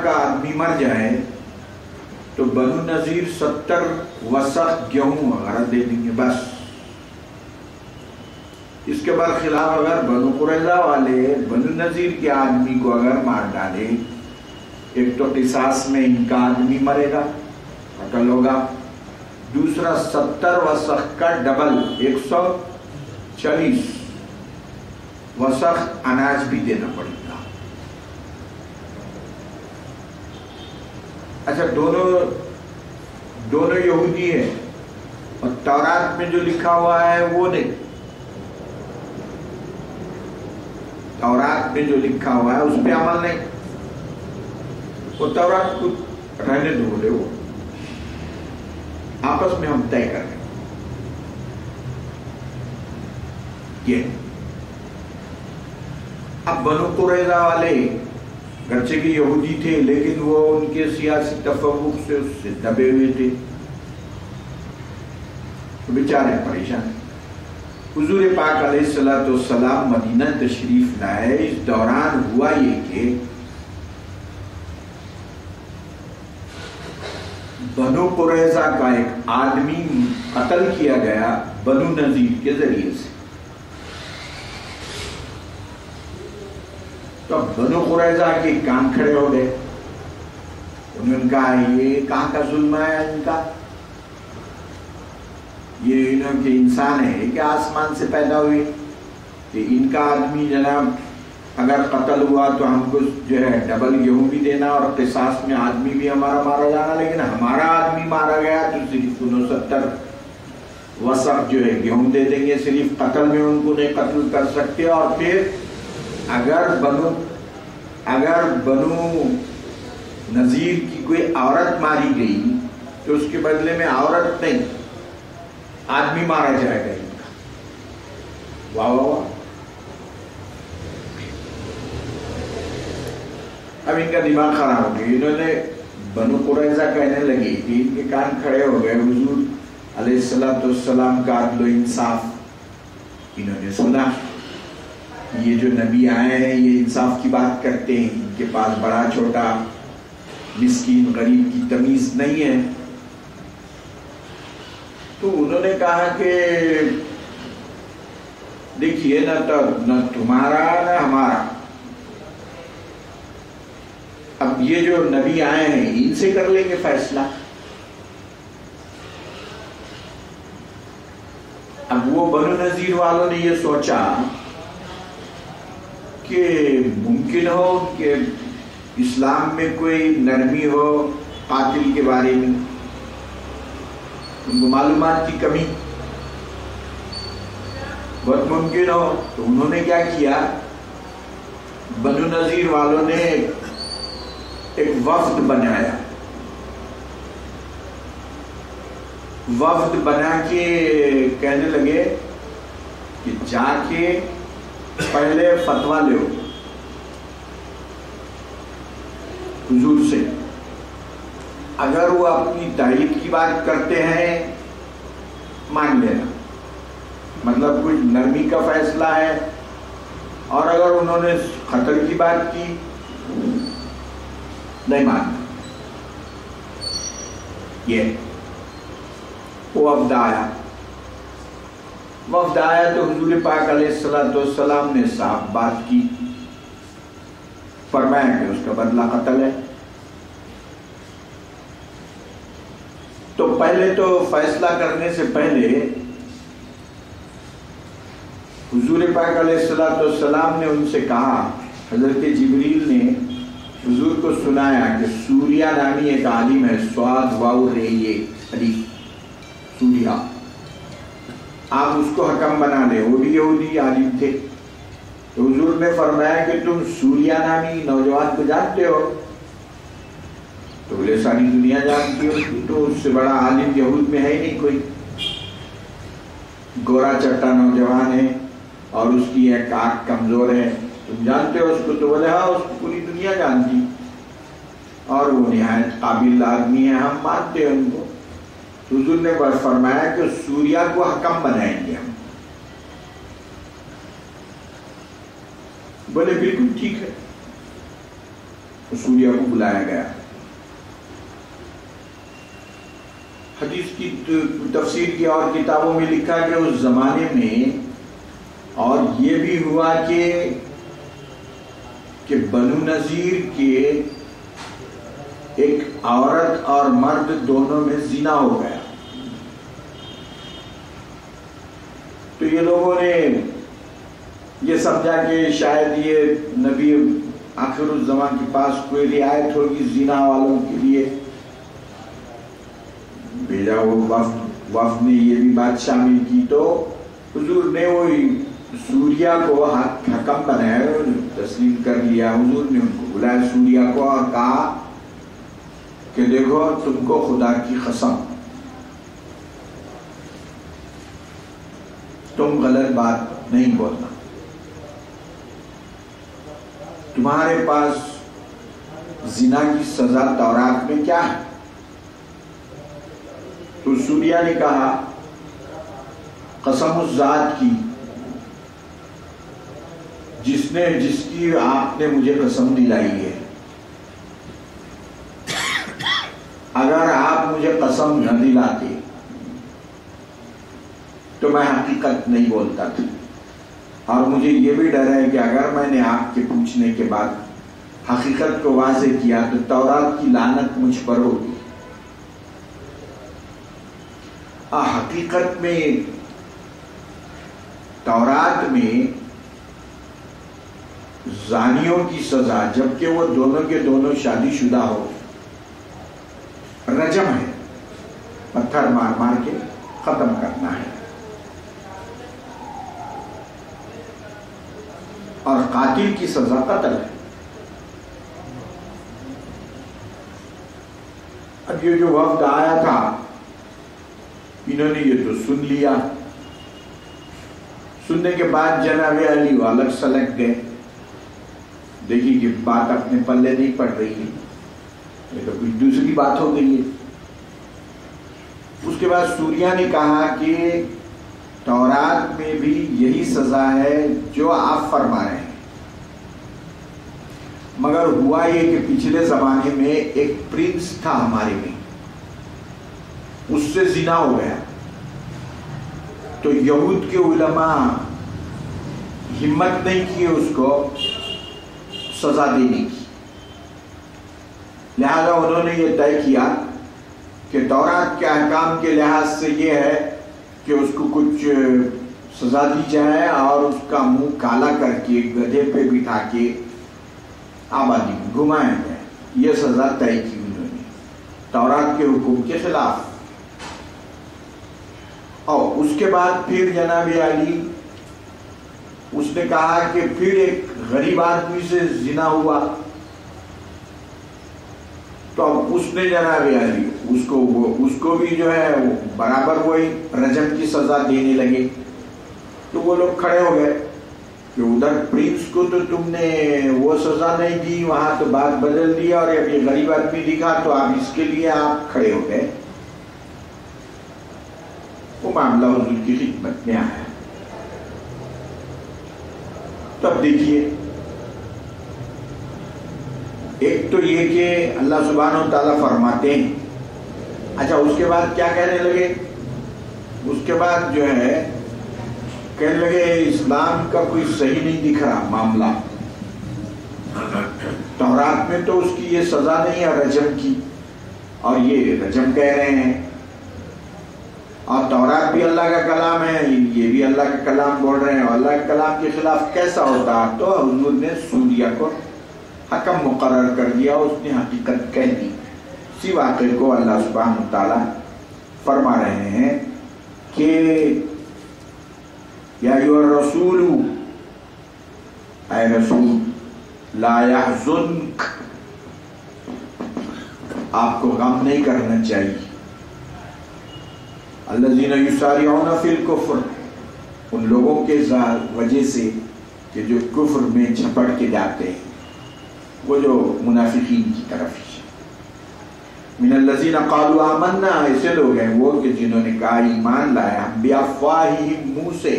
کا آدمی مر جائے تو بنو نذیر 70 وسق گیہوں وغیرہ دے دیں گے بس. اس کے برخلاف اگر بنو قریظہ والے بنو نذیر کے آدمی کو اگر مار ڈالے، ایک تو قصاص میں ان کا آدمی مرے گا، قتل ہوگا، دوسرا 70 وسق کا ڈبل 140 وسق اناج بھی دینا پڑے گا. اچھا دونوں یہودی ہیں اور تورات میں جو لکھا ہوا ہے وہ نہیں، تورات میں جو لکھا ہوا ہے اس پہ عمل نہیں. وہ تورات کو رہنے دو، وہ آپس میں ہم طے کر رہے ہیں. یہ اب بنو قریظہ والے گرچہ کہ یہودی تھے لیکن وہ ان کے سیاسی تفوق سے اس سے دبے ہوئے تھے، بیچارے پریشان. حضور پاک علیہ السلام مدینہ تشریف لائے. اس دوران ہوا یہ کہ بنو قریظہ کا ایک آدمی قتل کیا گیا بنو نذیر کے ذریعے سے. تو بنو قریظہ کے کان کھڑے ہو گئے. انہوں نے کہا یہ کہاں کا ظلم ہے ان کا، یہ انہوں کے انسان ہے کہ آسمان سے پیدا ہوئے، کہ ان کا آدمی جناب اگر قتل ہوا تو ہم کو جو ہے ڈبل گیہوں بھی دینا اور قصاص میں آدمی بھی ہمارا مارا جانا، لیکن ہمارا آدمی مارا گیا تو صرف 69 وسق جو ہے گیہوں دے دیں گے، صرف قتل میں ان کو نہیں قتل کر سکتے. اور پھر اگر بنو نذیر کی کوئی عورت ماری گئی تو اس کے بدلے میں عورت نہیں آدمی مارا جائے گا ان کا. واہ واہ. اب ان کا دماغ خراب ہو گیا. انہوں نے بنو قریظہ کہنے لگی کہ ان کے کان کھڑے ہو گئے. حضور علیہ السلام کا عدل و انصاف انہوں نے سنا. یہ جو نبی آئے ہیں یہ انصاف کی بات کرتے ہیں، ان کے پاس بڑا چھوٹا مسکین غریب کی تمیز نہیں ہے. تو انہوں نے کہا کہ دیکھیے نہ تمہارا نہ ہمارا، اب یہ جو نبی آئے ہیں ان سے کر لیں گے فیصلہ. اب وہ بنو نذیر والوں نے یہ سوچا کہ ممکن ہو کہ اسلام میں کوئی نرمی ہو قاتل کے بارے میں، ان کو معلومات کی کمی بہت ممکن ہو. تو انہوں نے کیا کیا، بنو نذیر والوں نے ایک وفد بنایا. وفد بنا کے کہنے لگے کہ جا کے پہلے فتویٰ لو حضور سے، اگر وہ اپنی تائید کی بات کرتے ہیں مان لینا، مطلب کوئی نرمی کا فیصلہ ہے، اور اگر انہوں نے قتل کی بات کی نہیں ماننا. یہ وہ وفد آیا تو حضور پاک علیہ السلام نے صاف بات کی، فرمایا کہ اس کا بدلہ قتل ہے. تو پہلے تو فیصلہ کرنے سے پہلے حضور پاک علیہ السلام نے ان سے کہا، حضرت جبریل نے حضور کو سنایا کہ سوریہ نامی ایک عالم ہے، سواد واؤ رے یہ علی سوریہ، آپ اس کو حکم بنا لیں. وہ بھی یہودی عالم تھے. تو حضور نے فرمایا کہ تم سوریہ نامی نوجوان کو جانتے ہو؟ تو بولے ساری دنیا جانتی ہو، تو اس سے بڑا عالم یہود میں ہے ہی نہیں کوئی. گورا چٹا نوجوان ہے اور اس کی ایک آنکھ کمزور ہے، تم جانتے ہو اس کو؟ تو بولے ہاں اس کو پوری دنیا جانتی اور وہ نہایت قابل آدمی ہے، ہم مانتے ہیں ان کو. حضور نے فرمایا کہ سوریہ کو حکم بنائیں گے ہم. بولے بالکل ٹھیک ہے. سوریا کو بلایا گیا. حدیث کی تفسیر کی اور کتابوں میں لکھا کہ اس زمانے میں اور یہ بھی ہوا کہ بنو نذیر کے ایک عورت اور مرد دونوں میں زنا ہو گیا. تو یہ لوگوں نے یہ سمجھا کہ شاید یہ نبی آخر الزمان کے پاس کوئی رعایت ہوگی زنا والوں کے لیے. بھیجا وہ وفد نے یہ بھی بات شامل کی تو حضور نے وہی سوریا کو حکم بنایا، تسلیم کر لیا. حضور نے ان کو بلایا سوریا کو اور کہا کہ دیکھو تم کو خدا کی قسم تم غلط بات نہیں بولنا. تمہارے پاس زنا کی سزا تورات میں کیا ہے؟ تو سوریا نے کہا قسم اس ذات کی جس کی آپ نے مجھے قسم دلائی ہے، اگر آپ مجھے قسم نہ دلاتے تو میں حقیقت نہیں بولتا تھا. اور مجھے یہ بھی ڈر ہے کہ اگر میں نے آپ کے پوچھنے کے بعد حقیقت کو واضح کیا تو تورات کی لعنت مجھ پر ہوگی. حقیقت میں تورات میں زانیوں کی سزا جبکہ وہ دونوں کے دونوں شادی شدہ ہو رجم ہے، پتھر مار مار کے ختم کرنا ہے. اور قاتل کی سزا قتل ہے. اب یہ جو وفد آیا تھا انہوں نے یہ تو سن لیا. سننے کے بعد جناب علی وہ الگ سلگ گئے. دیکھیے کہ بات اپنے پلے نہیں پڑ رہی ہے، یہ تو کچھ دوسری بات ہو گئی ہے. اس کے بعد سوریا نے کہا کہ تورات میں بھی یہی سزا ہے جو آپ فرما رہے ہیں، مگر ہوا یہ کہ پچھلے زمانے میں ایک پرنس تھا ہمارے میں، اس سے زنا ہو گیا. تو یہود کے علماء ہمت نہیں کی اس کو سزا دینے کی، لہذا انہوں نے یہ طے کیا کہ تورات کے احکام کے لحاظ سے یہ ہے کہ اس کو کچھ سزا دی جائے اور اس کا منہ کالا کر کے گدھے پہ بٹھا کے آبادی میں گھمایا جائے. یہ سزا طے کی انہوں نے تورات کے حکم کے خلاف. اور اس کے بعد پھر جناب علی اس نے کہا کہ پھر ایک غریب آدمی سے زنا ہوا تو اب اس نے جناب علی اس کو بھی جو ہے برابر وہی رجم کی سزا دینے لگے. تو وہ لوگ کھڑے ہو گئے کہ ادھر پرنس کو تو تم نے وہ سزا نہیں دی، وہاں تو بات بدل دی، اور اب یہ غریب آدمی دکھا تو آپ اس کے لیے آپ کھڑے ہو گئے. وہ معاملہ حضور کی خدمت میں آیا. تب دیکھیے ایک تو یہ کہ اللہ سبحانہ و تعالیٰ فرماتے ہیں. اچھا اس کے بعد کیا کہنے لگے؟ اس کے بعد جو ہے کہنے لگے اسلام کا کوئی صحیح نہیں دکھ رہا معاملہ. تورات میں تو اس کی یہ سزا نہیں ہے رجم کی، اور یہ رجم کہہ رہے ہیں. اور تورات بھی اللہ کا کلام ہے، یہ بھی اللہ کا کلام بول رہے ہیں، اور اللہ کے کلام کے خلاف کیسا ہوتا؟ تو حضور نے سوریا کو حکم مقرر کر دیا، اس نے حقیقت کہہ دی. اسی واقعے کو اللہ سبحانہ تعالیٰ فرما رہے ہیں کہ یا ایھا الرسول، اے رسول، لا یحزنک، آپ کو غم نہیں کرنا چاہیے، الذین یسارعون فی الکفر، ان لوگوں کے وجہ سے کہ جو کفر میں جھپٹ کے جاتے ہیں، وہ جو منافقین کی طرف، من الذین قالوا آمنا، ایسے لوگ ہیں وہ کہ جنہوں نے کہا ایمان لائے، ہم بافواہہم، منہ سے،